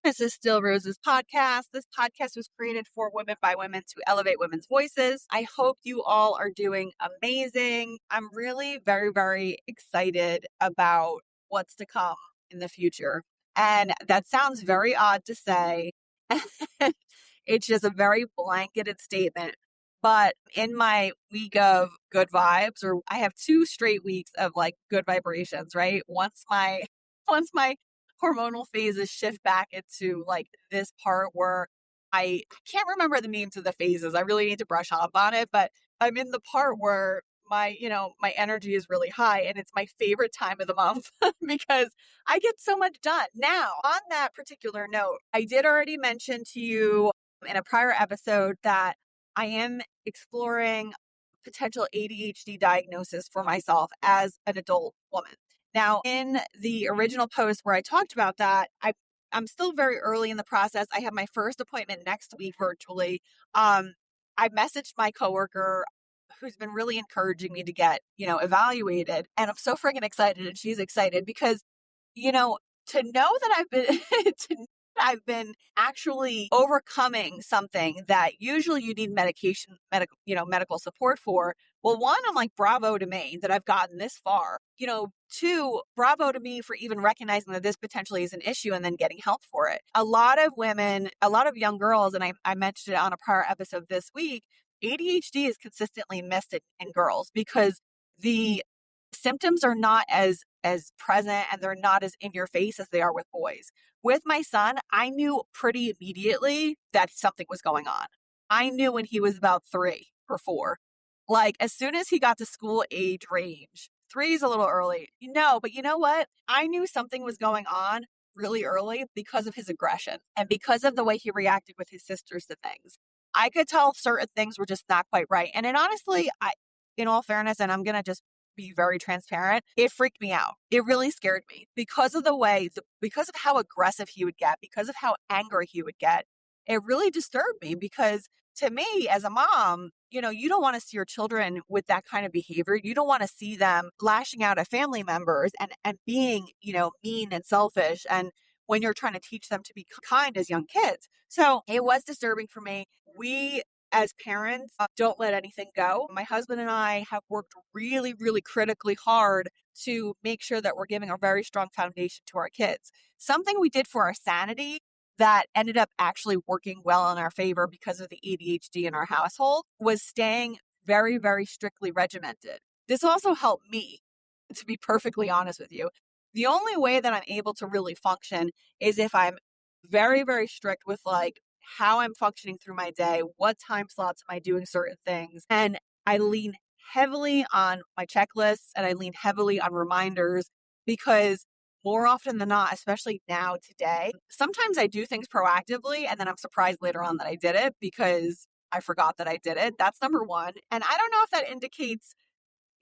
This is Still Rose's podcast. This podcast was created for women by women to elevate women's voices. I hope you all are doing amazing. I'm really very, very excited about what's to come in the future. And that sounds very odd to say. It's just a very blanketed statement. But in my week of good vibes, or I have 2 straight weeks of like good vibrations, right? Once my hormonal phases shift back into like this part where I can't remember the names of the phases. I really need to brush up on it, but I'm in the part where my energy is really high and it's my favorite time of the month because I get so much done. Now, on that particular note, I did already mention to you in a prior episode that I am exploring potential ADHD diagnosis for myself as an adult woman. Now, in the original post where I talked about that, I'm still very early in the process. I have my first appointment next week virtually. I messaged my coworker who's been really encouraging me to get, evaluated. And I'm so freaking excited and she's excited because, you know, to know that I've been actually overcoming something that usually you need medical support for. Well, one, I'm like, bravo to me that I've gotten this far. Two, bravo to me for even recognizing that this potentially is an issue and then getting help for it. A lot of women, a lot of young girls, and I mentioned it on a prior episode this week, ADHD is consistently missed in girls because the symptoms are not as present and they're not as in your face as they are with boys. With my son, I knew pretty immediately that something was going on. I knew when he was about 3 or 4. Like as soon as he got to school age range, 3 is a little early. But you know what? I knew something was going on really early because of his aggression and because of the way he reacted with his sisters to things. I could tell certain things were just not quite right. And then honestly, in all fairness, and I'm going to just be very transparent, it freaked me out. It really scared me because of because of how aggressive he would get, because of how angry he would get. It really disturbed me because to me as a mom, you don't want to see your children with that kind of behavior. You don't want to see them lashing out at family members and being, mean and selfish. And when you're trying to teach them to be kind as young kids. So it was disturbing for me. We as parents, don't let anything go. My husband and I have worked really, really critically hard to make sure that we're giving a very strong foundation to our kids. Something we did for our sanity that ended up actually working well in our favor because of the ADHD in our household was staying very, very strictly regimented. This also helped me, to be perfectly honest with you. The only way that I'm able to really function is if I'm very, very strict with like how I'm functioning through my day, what time slots am I doing certain things. And I lean heavily on my checklists and I lean heavily on reminders because more often than not, especially now today, sometimes I do things proactively and then I'm surprised later on that I did it because I forgot that I did it. That's number one. And I don't know if that indicates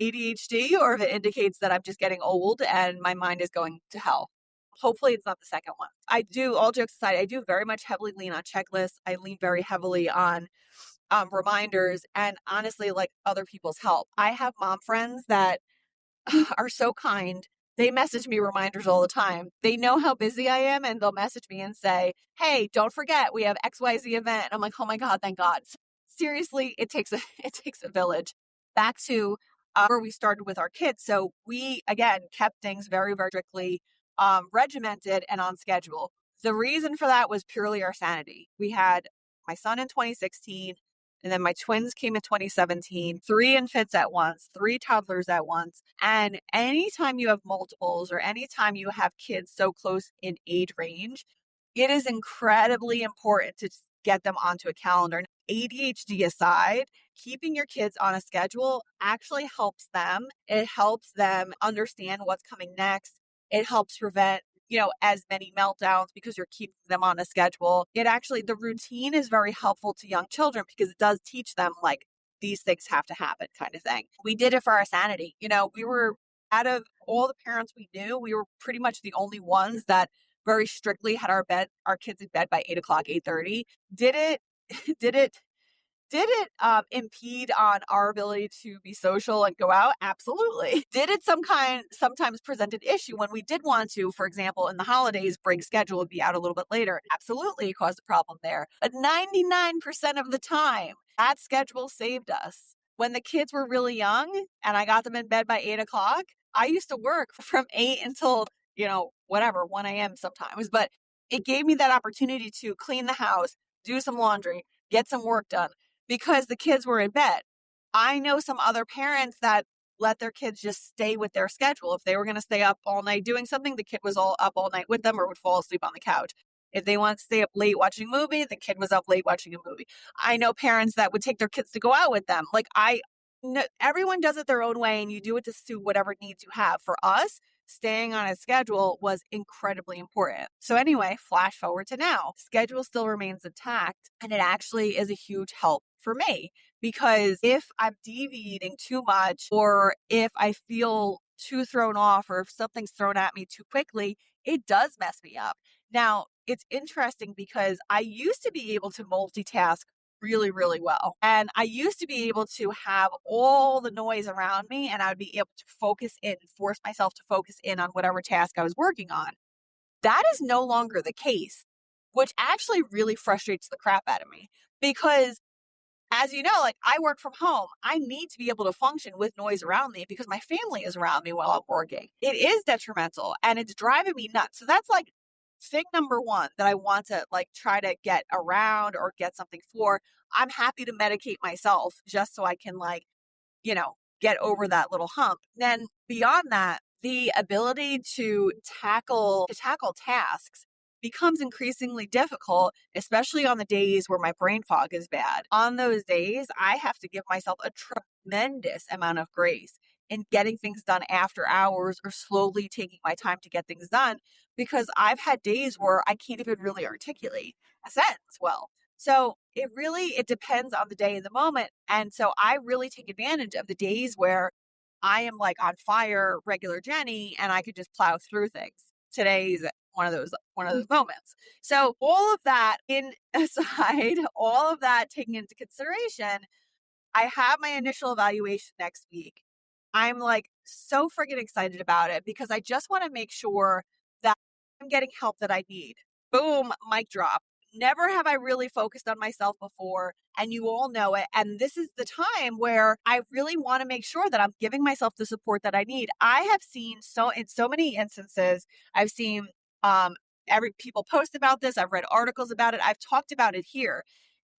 ADHD or if it indicates that I'm just getting old and my mind is going to hell. Hopefully it's not the second one. All jokes aside, I do very much heavily lean on checklists. I lean very heavily on reminders and honestly, like other people's help. I have mom friends that are so kind. They message me reminders all the time. They know how busy I am and they'll message me and say, hey, don't forget, we have XYZ event. And I'm like, oh my God, thank God. Seriously, it takes a village. Back to where we started with our kids. So we, again, kept things very, very strictly regimented and on schedule. The reason for that was purely our sanity. We had my son in 2016, and then my twins came in 2017, 3 infants at once, 3 toddlers at once. And anytime you have multiples or anytime you have kids so close in age range, it is incredibly important to get them onto a calendar. ADHD aside, keeping your kids on a schedule actually helps them. It helps them understand what's coming next. It helps prevent, as many meltdowns because you're keeping them on a schedule. The routine is very helpful to young children because it does teach them like these things have to happen kind of thing. We did it for our sanity. We were out of all the parents we knew, we were pretty much the only ones that very strictly had our kids in bed by 8 o'clock, 8:30. Did it Did it impede on our ability to be social and go out? Absolutely. Did it sometimes present an issue when we did want to, for example, in the holidays, break schedule would be out a little bit later? Absolutely, it caused a problem there. But 99% of the time, that schedule saved us. When the kids were really young and I got them in bed by 8 o'clock, I used to work from 8 until, whatever, 1 a.m. sometimes. But it gave me that opportunity to clean the house, do some laundry, get some work done because the kids were in bed. I know some other parents that let their kids just stay with their schedule. If they were going to stay up all night doing something, the kid was all up all night with them or would fall asleep on the couch. If they want to stay up late watching a movie, the kid was up late watching a movie. I know parents that would take their kids to go out with them. Everyone does it their own way and you do it to suit whatever needs you have. For us, staying on a schedule was incredibly important. So anyway, flash forward to now. Schedule still remains intact and it actually is a huge help for me because if I'm deviating too much or if I feel too thrown off or if something's thrown at me too quickly, it does mess me up. Now, it's interesting because I used to be able to multitask really, really well. And I used to be able to have all the noise around me and I would be able to focus in, force myself to focus in on whatever task I was working on. That is no longer the case, which actually really frustrates the crap out of me because as you know, I work from home. I need to be able to function with noise around me because my family is around me while I'm working. It is detrimental and it's driving me nuts. So that's thing number one that I want to try to get around or get something for. I'm happy to medicate myself just so I can you know, get over that little hump. Then beyond that, the ability to tackle tasks becomes increasingly difficult, especially on the days where my brain fog is bad. On those days, I have to give myself a tremendous amount of grace in getting things done after hours or slowly taking my time to get things done because I've had days where I can't even really articulate a sentence well. So it depends on the day and the moment. And so I really take advantage of the days where I am on fire, regular Jenny, and I could just plow through things. Today's one of those moments. So all of that all of that taking into consideration, I have my initial evaluation next week. I'm so freaking excited about it because I just want to make sure that I'm getting help that I need. Boom, mic drop. Never have I really focused on myself before, and you all know it. And this is the time where I really want to make sure that I'm giving myself the support that I need. I have seen in so many instances, I've seen every people post about this. I've read articles about it. I've talked about it here.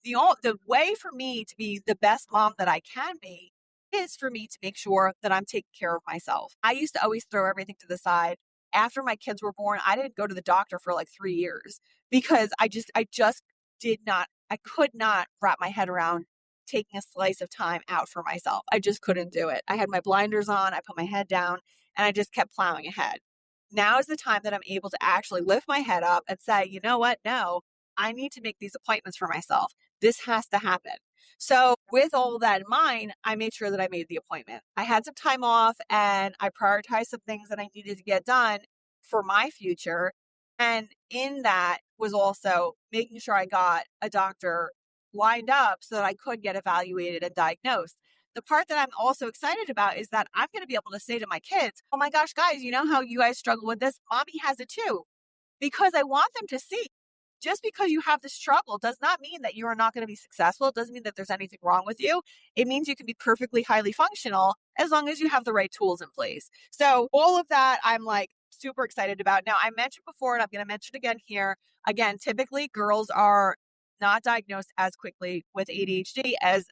The way for me to be the best mom that I can be is for me to make sure that I'm taking care of myself. I used to always throw everything to the side. After my kids were born, I didn't go to the doctor for 3 years because I could not wrap my head around taking a slice of time out for myself. I just couldn't do it. I had my blinders on, I put my head down, and I just kept plowing ahead. Now is the time that I'm able to actually lift my head up and say, you know what? No, I need to make these appointments for myself. This has to happen. So with all that in mind, I made sure that I made the appointment. I had some time off and I prioritized some things that I needed to get done for my future. And in that was also making sure I got a doctor lined up so that I could get evaluated and diagnosed. The part that I'm also excited about is that I'm going to be able to say to my kids, oh my gosh, guys, you know how you guys struggle with this? Mommy has it too. Because I want them to see just because you have the struggle does not mean that you are not going to be successful. It doesn't mean that there's anything wrong with you. It means you can be perfectly highly functional as long as you have the right tools in place. So all of that I'm super excited about. Now I mentioned before, and I'm going to mention again here, again, typically girls are not diagnosed as quickly with ADHD as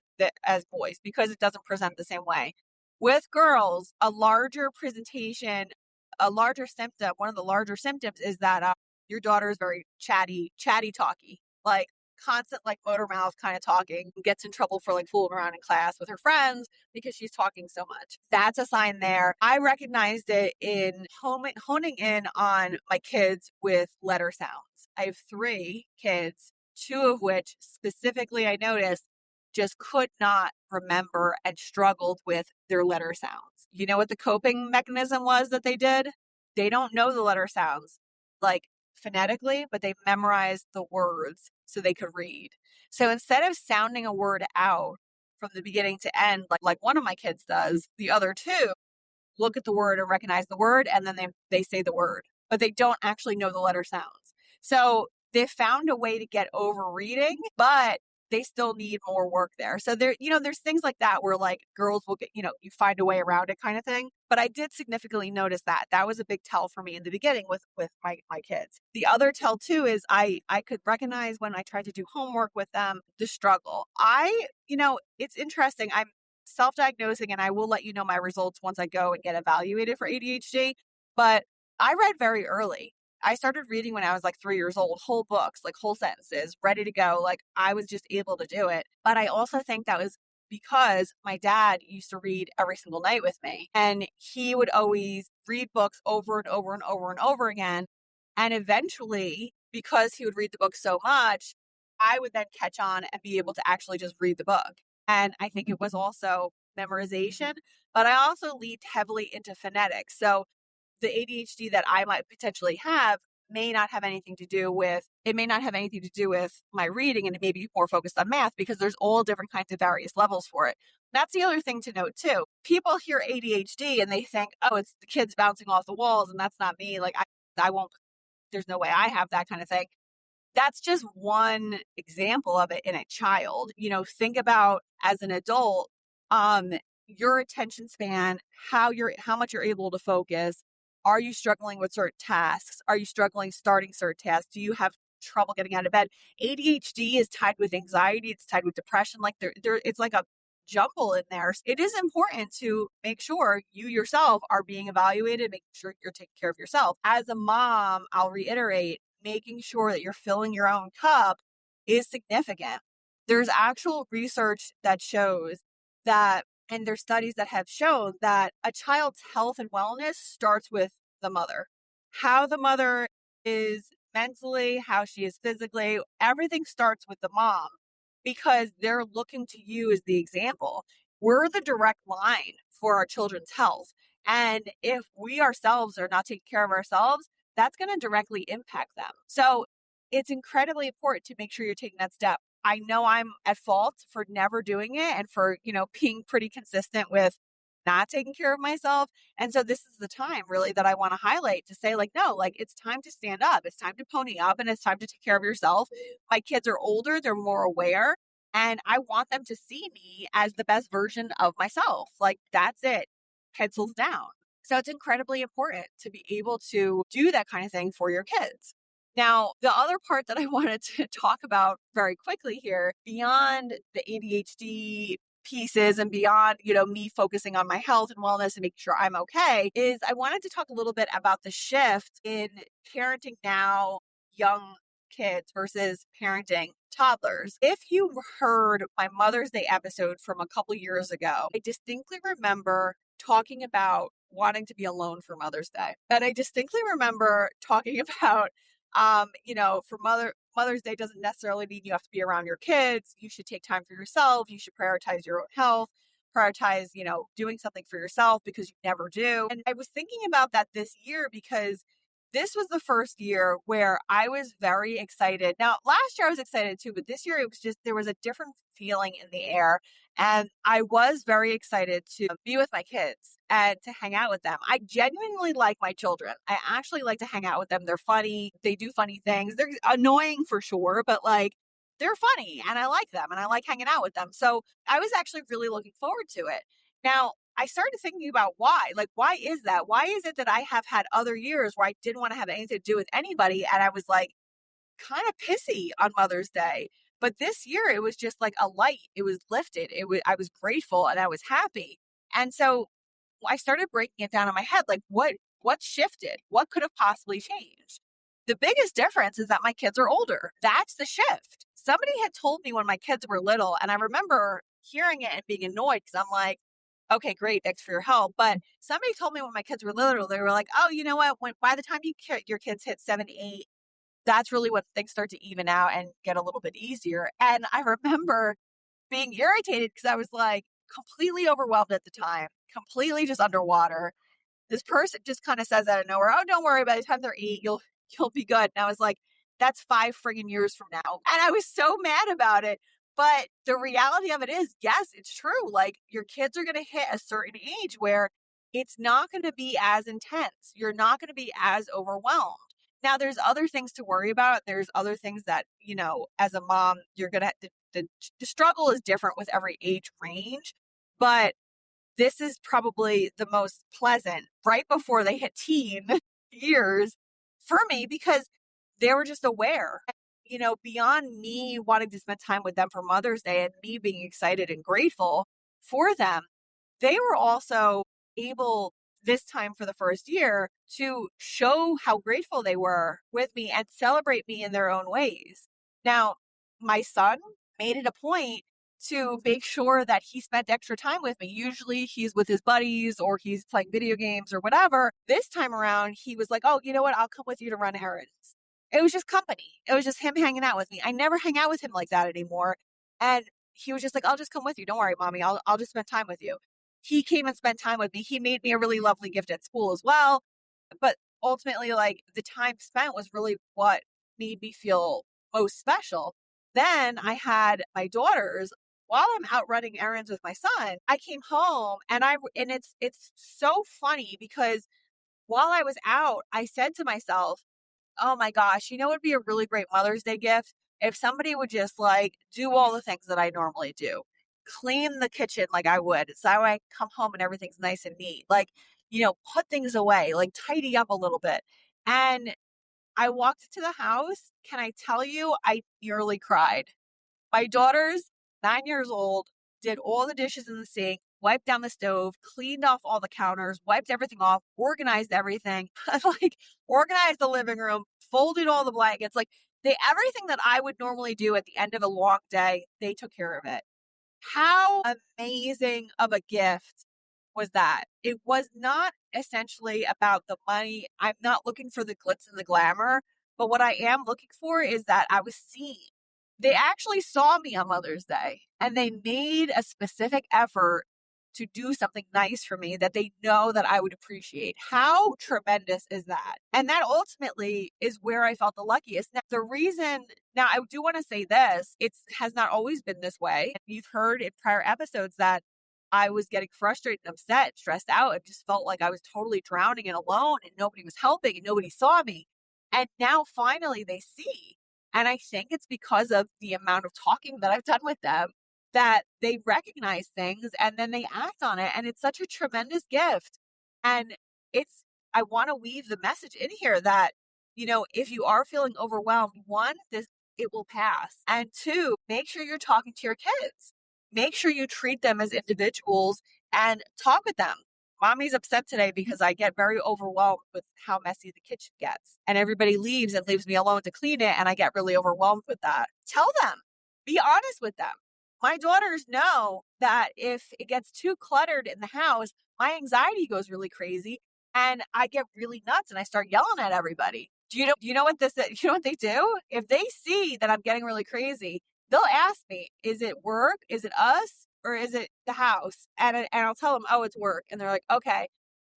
boys because it doesn't present the same way. With girls, a larger symptom, one of the larger symptoms is that your daughter is very chatty talky, constant motor mouth kind of talking, gets in trouble for fooling around in class with her friends because she's talking so much. That's a sign there. I recognized it in honing in on my kids with letter sounds. I have 3 kids, 2 of which specifically I noticed just could not remember and struggled with their letter sounds. You know what the coping mechanism was that they did? They don't know the letter sounds. phonetically, but they memorized the words so they could read. So instead of sounding a word out from the beginning to end, like one of my kids does, the other two look at the word and recognize the word, and then they say the word, but they don't actually know the letter sounds. So they found a way to get over reading, but they still need more work there. So there's things like that where like girls will get, you find a way around it kind of thing. But I did significantly notice that. That was a big tell for me in the beginning with my kids. The other tell too is I could recognize when I tried to do homework with them, the struggle. It's interesting. I'm self-diagnosing and I will let you know my results once I go and get evaluated for ADHD. But I read very early. I started reading when I was like 3 years old, whole books, like whole sentences, ready to go. Like I was just able to do it. But I also think that was because my dad used to read every single night with me. And he would always read books over and over and over and over again. And eventually, because he would read the book so much, I would then catch on and be able to actually just read the book. And I think it was also memorization, but I also leaned heavily into phonetics. So the ADHD that I might potentially have may not have anything to do with my reading, and it may be more focused on math because there's all different kinds of various levels for it. That's the other thing to note too. People hear ADHD and they think, oh, it's the kids bouncing off the walls, and that's not me. Like I won't, there's no way I have that kind of thing. That's just one example of it in a child. Think about as an adult, your attention span, how much you're able to focus. Are you struggling with certain tasks? Are you struggling starting certain tasks? Do you have trouble getting out of bed? ADHD is tied with anxiety, it's tied with depression. Like it's like a jumble in there. It is important to make sure you yourself are being evaluated, making sure you're taking care of yourself. As a mom, I'll reiterate, making sure that you're filling your own cup is significant. There's actual research that shows that, and there's studies that have shown that a child's health and wellness starts with the mother. How the mother is mentally, how she is physically, everything starts with the mom because they're looking to you as the example. We're the direct line for our children's health. And if we ourselves are not taking care of ourselves, that's going to directly impact them. So it's incredibly important to make sure you're taking that step. I know I'm at fault for never doing it and for, being pretty consistent with not taking care of myself. And so this is the time really that I want to highlight to say like, no, like it's time to stand up. It's time to pony up and it's time to take care of yourself. My kids are older. They're more aware and I want them to see me as the best version of myself. Like that's it. Pencils down. So it's incredibly important to be able to do that kind of thing for your kids. Now, the other part that I wanted to talk about very quickly here, beyond the ADHD pieces and beyond, me focusing on my health and wellness and making sure I'm okay, is I wanted to talk a little bit about the shift in parenting now young kids versus parenting toddlers. If you heard my Mother's Day episode from a couple years ago, I distinctly remember talking about wanting to be alone for Mother's Day. And I distinctly remember talking about, for Mother's Day doesn't necessarily mean you have to be around your kids. You should take time for yourself. You should prioritize your own health, prioritize, doing something for yourself because you never do. And I was thinking about that this year because this was the first year where I was very excited. Now, last year I was excited too, but this year it was just, there was a different feeling in the air. And I was very excited to be with my kids and to hang out with them. I genuinely like my children. I actually like to hang out with them. They're funny. They do funny things. They're annoying for sure, but like they're funny and I like them and I like hanging out with them. So I was actually really looking forward to it. Now, I started thinking about why. Like, why is that? Why is it that I have had other years where I didn't want to have anything to do with anybody and I was like kind of pissy on Mother's Day? But this year it was just like a light. It was lifted. I was grateful and I was happy. And so I started breaking it down in my head like what shifted? What could have possibly changed? The biggest difference is that my kids are older. That's the shift. Somebody had told me when my kids were little, and I remember hearing it and being annoyed because I'm like, okay, great, thanks for your help. But somebody told me when my kids were little, they were like, oh, you know what? By the time your kids hit 7, 8, that's really when things start to even out and get a little bit easier. And I remember being irritated because I was like completely overwhelmed at the time, completely just underwater. This person just kind of says out of nowhere, oh, don't worry, by the time they're 8, you'll be good. And I was like, that's 5 friggin' years from now. And I was so mad about it. But the reality of it is, yes, it's true. Like your kids are going to hit a certain age where it's not going to be as intense. You're not going to be as overwhelmed. Now, there's other things to worry about. There's other things that, as a mom, you're going to, the struggle is different with every age range. But this is probably the most pleasant right before they hit teen years for me because they were just aware. Beyond me wanting to spend time with them for Mother's Day and me being excited and grateful for them, they were also able this time for the first year to show how grateful they were with me and celebrate me in their own ways. Now, my son made it a point to make sure that he spent extra time with me. Usually he's with his buddies or he's playing video games or whatever. This time around, he was like, oh, you know what? I'll come with you to run errands. It was just company. It was just him hanging out with me. I never hang out with him like that anymore. And he was just like, I'll just come with you. Don't worry, mommy. I'll just spend time with you. He came and spent time with me. He made me a really lovely gift at school as well. But ultimately, like the time spent was really what made me feel most special. Then I had my daughters while I'm out running errands with my son. I came home and it's so funny because while I was out, I said to myself, oh my gosh, it would be a really great Mother's Day gift if somebody would just like do all the things that I normally do. Clean the kitchen like I would. So I come home and everything's nice and neat. Like, put things away, like tidy up a little bit. And I walked into the house. Can I tell you, I nearly cried. My daughter's 9 years old, did all the dishes in the sink, wiped down the stove, cleaned off all the counters, wiped everything off, organized everything, like organized the living room, folded all the blankets, like everything that I would normally do at the end of a long day, they took care of it. How amazing of a gift was that? It was not essentially about the money. I'm not looking for the glitz and the glamour, but what I am looking for is that I was seen. They actually saw me on Mother's Day and they made a specific effort to do something nice for me that they know that I would appreciate. How tremendous is that? And that ultimately is where I felt the luckiest. Now I do want to say this, it has not always been this way. You've heard in prior episodes that I was getting frustrated and upset, stressed out, and just felt like I was totally drowning and alone and nobody was helping and nobody saw me. And now finally they see. And I think it's because of the amount of talking that I've done with them that they recognize things and then they act on it. And it's such a tremendous gift. And I want to weave the message in here that, if you are feeling overwhelmed, one, it will pass. And two, make sure you're talking to your kids. Make sure you treat them as individuals and talk with them. Mommy's upset today because I get very overwhelmed with how messy the kitchen gets. And everybody leaves and leaves me alone to clean it. And I get really overwhelmed with that. Tell them. Be honest with them. My daughters know that if it gets too cluttered in the house, my anxiety goes really crazy and I get really nuts and I start yelling at everybody. Do you know what this is? You know what they do? If they see that I'm getting really crazy, they'll ask me, is it work? Is it us? Or is it the house? And I'll tell them, oh, it's work. And they're like, okay.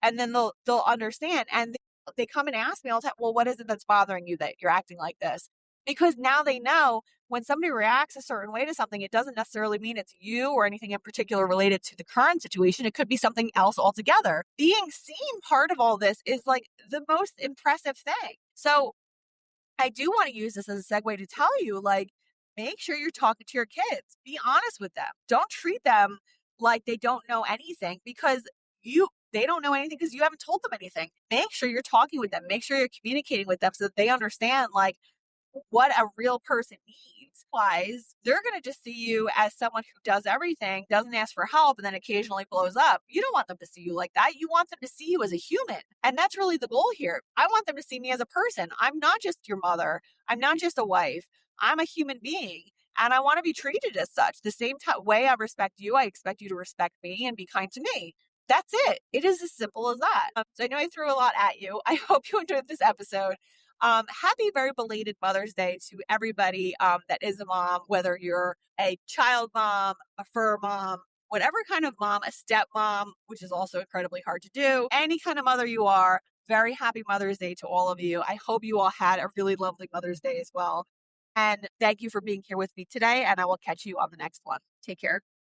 And then they'll understand. And they come and ask me all the time, well, what is it that's bothering you that you're acting like this? Because now they know when somebody reacts a certain way to something, it doesn't necessarily mean it's you or anything in particular related to the current situation. It could be something else altogether. Being seen part of all this is like the most impressive thing. So I do want to use this as a segue to tell you, like, make sure you're talking to your kids. Be honest with them. Don't treat them like they don't know anything because they don't know anything because you haven't told them anything. Make sure you're talking with them. Make sure you're communicating with them so that they understand like what a real person needs. Otherwise, they're going to just see you as someone who does everything, doesn't ask for help, and then occasionally blows up. You don't want them to see you like that. You want them to see you as a human. And that's really the goal here. I want them to see me as a person. I'm not just your mother. I'm not just a wife. I'm a human being. And I want to be treated as such. The same way I respect you, I expect you to respect me and be kind to me. That's it. It is as simple as that. So I know I threw a lot at you. I hope you enjoyed this episode. Happy very belated Mother's Day to everybody that is a mom, whether you're a child mom, a fur mom, whatever kind of mom, a stepmom, which is also incredibly hard to do, any kind of mother you are. very happy Mother's Day to all of you. I hope you all had a really lovely Mother's Day as well. And thank you for being here with me today. And I will catch you on the next one. Take care.